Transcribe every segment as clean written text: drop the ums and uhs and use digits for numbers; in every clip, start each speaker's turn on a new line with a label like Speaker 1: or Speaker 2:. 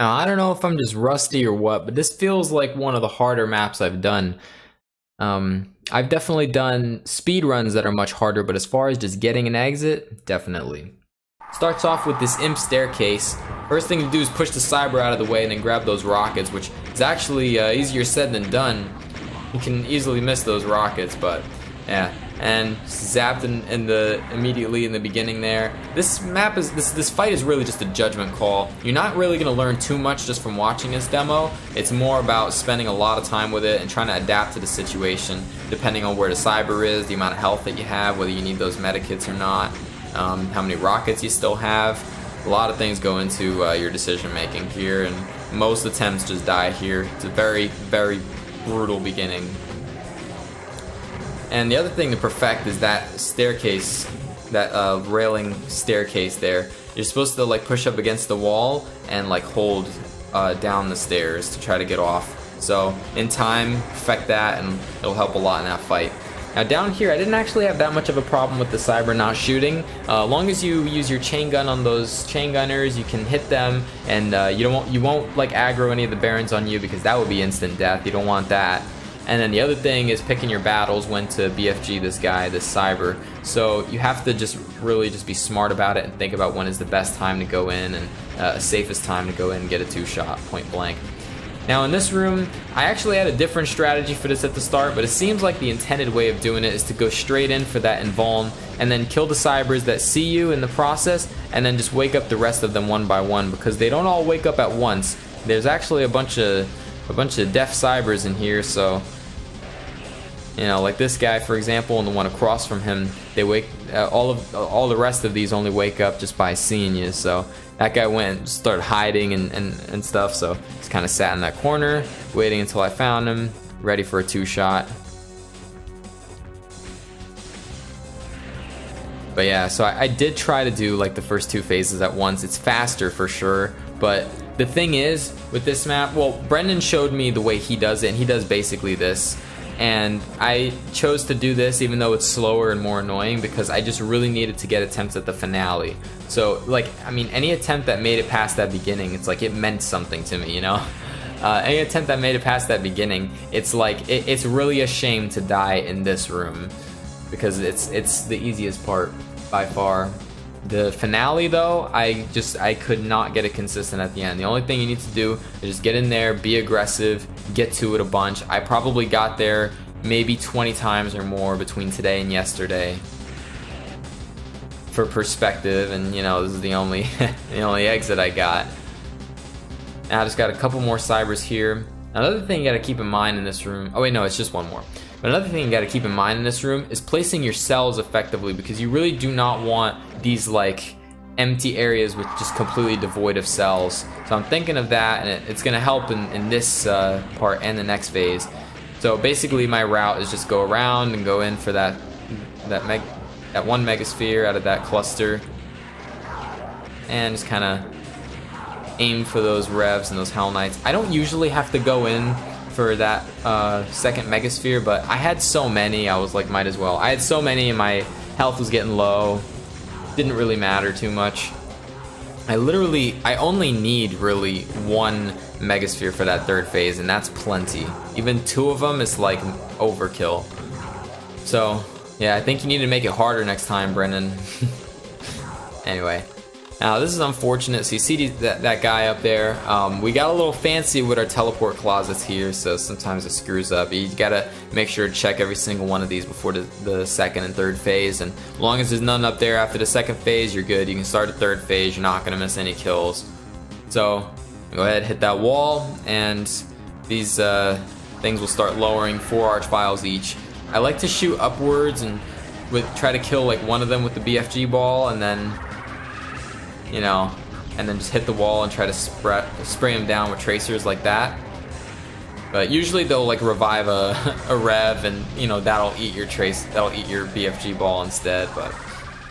Speaker 1: Now, I don't know if I'm just rusty or what, but this feels like one of the harder maps I've done. I've definitely done speed runs that are much harder, but as far as just getting an exit, definitely. Starts off with this imp staircase. First thing to do is push the cyber out of the way and then grab those rockets, which is actually easier said than done. You can easily miss those rockets, but yeah. And zapped immediately in the beginning there. This map is this fight is really just a judgment call. You're not really gonna learn too much just from watching this demo. It's more about spending a lot of time with it and trying to adapt to the situation, depending on where the cyber is, the amount of health that you have, whether you need those medikits or not, how many rockets you still have. A lot of things go into your decision making here, and most attempts just die here. It's a very, very brutal beginning. And the other thing to perfect is that staircase, that railing staircase there. You're supposed to like push up against the wall and like hold down the stairs to try to get off. So in time, perfect that and it'll help a lot in that fight. Now down here, I didn't actually have that much of a problem with the cyber not shooting. As long as you use your chain gun on those chain gunners, you can hit them, and you won't like aggro any of the barons on you, because that would be instant death. You don't want that. And then the other thing is picking your battles, when to BFG this guy, this cyber. So you have to just really just be smart about it and think about when is the best time to go in and safest time to go in and get a 2-shot point blank. Now in this room, I actually had a different strategy for this at the start, but it seems like the intended way of doing it is to go straight in for that invuln and then kill the cybers that see you in the process, and then just wake up the rest of them one by one, because they don't all wake up at once. There's actually a bunch of deaf cybers in here, so you know, like this guy for example, and the one across from him, they wake all the rest of these only wake up just by seeing you. So that guy went and started hiding and stuff, so just kind of sat in that corner waiting until I found him, ready for a 2-shot. But yeah, so I did try to do like the first 2 phases at once. It's faster for sure, but the thing is with this map, well, Brendan showed me the way he does it, and he does basically this. And I chose to do this even though it's slower and more annoying, because I just really needed to get attempts at the finale. So like, I mean, any attempt that made it past that beginning, it's like it meant something to me, you know? Any attempt that made it past that beginning, it's like, it's really a shame to die in this room, because it's the easiest part by far. The finale though, I could not get it consistent at the end. The only thing you need to do is just get in there, be aggressive, get to it a bunch. I probably got there maybe 20 times or more between today and yesterday. For perspective, and you know, this is the only the only exit I got. Now I just got a couple more cybers here. Another thing you gotta keep in mind in this room, oh wait, no, it's just one more. But another thing you gotta keep in mind in this room is placing your cells effectively, because you really do not want these like empty areas with just completely devoid of cells. So I'm thinking of that, and it's gonna help in this part and the next phase. So basically my route is just go around and go in for that one megasphere out of that cluster, and just kinda aim for those revs and those hell knights. I don't usually have to go in for that second megasphere, but I had so many, I was like, might as well. I had so many and my health was getting low. Didn't really matter too much. I only need really 1 megasphere for that 3rd phase, and that's plenty. Even 2 of them is like overkill. So yeah, I think you need to make it harder next time, Brendan. Anyway. Now this is unfortunate, so you see that guy up there. We got a little fancy with our teleport closets here, so sometimes it screws up. You gotta make sure to check every single one of these before the 2nd and 3rd phase, and as long as there's none up there after the 2nd phase, you're good. You can start the 3rd phase, you're not gonna miss any kills. So go ahead, hit that wall, and these things will start lowering 4 archviles each. I like to shoot upwards and try to kill like one of them with the BFG ball, and then you know, and then just hit the wall and try to spray them down with tracers like that. But usually they'll like revive a rev, and you know, that'll eat your BFG ball instead. But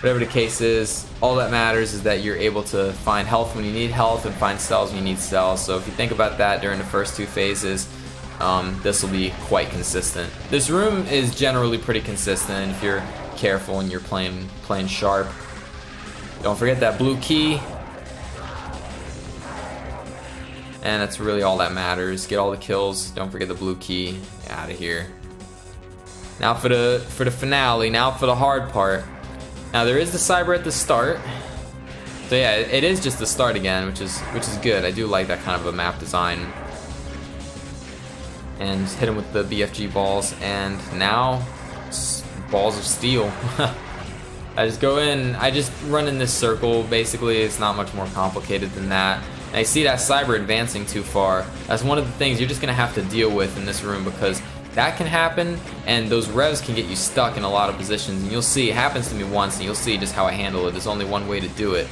Speaker 1: whatever the case is, all that matters is that you're able to find health when you need health and find cells when you need cells. So if you think about that during the first 2 phases, this will be quite consistent. This room is generally pretty consistent if you're careful and you're playing sharp. Don't forget that blue key. and that's really all that matters. Get all the kills. Don't forget the blue key. Out of here. Now for the finale. Now for the hard part. Now there is the cyber at the start. So yeah, it is just the start again, which is good. I do like that kind of a map design. And hit him with the BFG balls, and now balls of steel. I just go in, I just run in this circle, basically. It's not much more complicated than that. And I see that cyber advancing too far. That's one of the things you're just gonna have to deal with in this room, because that can happen, and those revs can get you stuck in a lot of positions. And you'll see, it happens to me once, and you'll see just how I handle it. There's only one way to do it.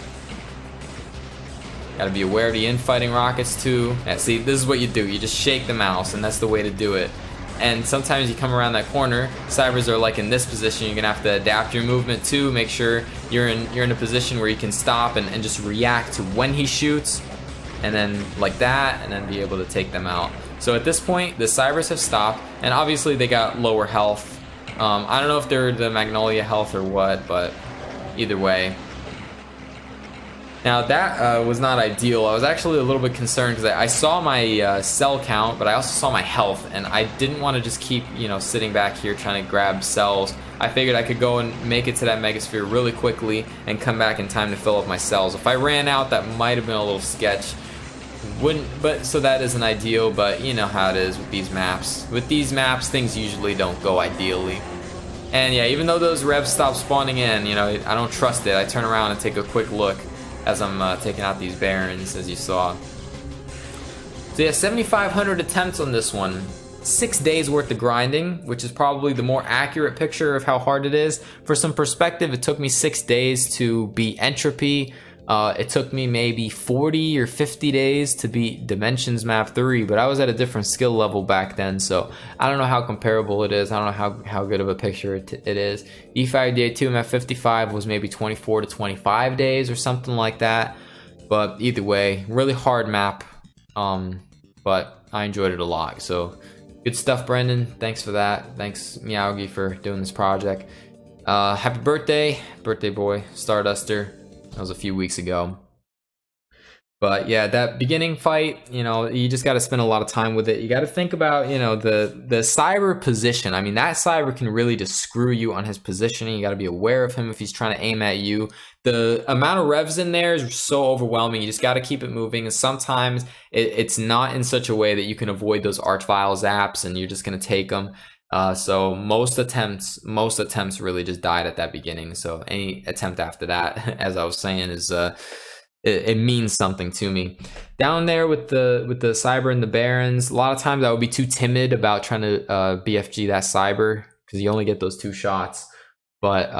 Speaker 1: Gotta be aware of the infighting rockets too. Yeah, see, this is what you do. You just shake the mouse, and that's the way to do it. And sometimes you come around that corner, cybers are like in this position. You're gonna have to adapt your movement too. Make sure you're in a position where you can stop and just react to when he shoots, and then like that, and then be able to take them out. So at this point, the cybers have stopped, and obviously they got lower health. I don't know if they're the Magnolia health or what, but either way. Now that was not ideal. I was actually a little bit concerned because I saw my cell count, but I also saw my health, and I didn't want to just keep, sitting back here trying to grab cells. I figured I could go and make it to that megasphere really quickly and come back in time to fill up my cells. If I ran out, that might have been a little sketch. So that isn't ideal, but you know how it is with these maps. With these maps, things usually don't go ideally. And yeah, even though those revs stop spawning in, I don't trust it. I turn around and take a quick look as I'm taking out these barons, as you saw. So yeah, 7,500 attempts on this one. 6 days worth of grinding, which is probably the more accurate picture of how hard it is. For some perspective, it took me 6 days to beat Entropy. It took me maybe 40 or 50 days to beat Dimensions Map 3, but I was at a different skill level back then, so I don't know how comparable it is. I don't know how good of a picture it is. E5 Day 2 Map 55 was maybe 24 to 25 days or something like that, but either way, really hard map, but I enjoyed it a lot. So good stuff, Brendan. Thanks for that. Thanks, Meowgi, for doing this project. Happy birthday boy, Starduster. That was a few weeks ago. But yeah, that beginning fight, you just got to spend a lot of time with it. You got to think about, the cyber position. I mean, that cyber can really just screw you on his positioning. You got to be aware of him if he's trying to aim at you. The amount of revs in there is so overwhelming. You just got to keep it moving. And sometimes it's not in such a way that you can avoid those archvile zaps, and you're just going to take them. So most attempts really just died at that beginning. So any attempt after that, as I was saying, is it means something to me. Down there with the cyber and the barons, a lot of times I would be too timid about trying to BFG that cyber, because you only get those 2 shots. But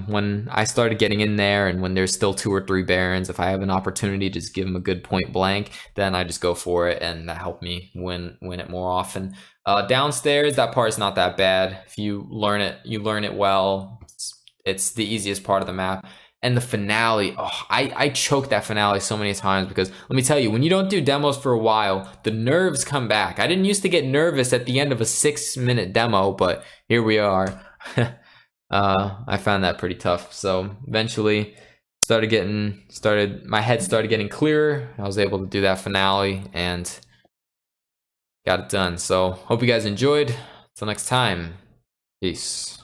Speaker 1: when I started getting in there, and when there's still 2 or 3 barons, if I have an opportunity to just give them a good point blank, then I just go for it, and that helped me win it more often. Downstairs, that part is not that bad. If you learn it well. It's the easiest part of the map. And the finale, I choked that finale so many times, because let me tell you, when you don't do demos for a while, the nerves come back. I didn't used to get nervous at the end of a 6-minute demo, but here we are. I found that pretty tough. So eventually my head started getting clearer. I was able to do that finale and got it done. So hope you guys enjoyed. Till next time, peace.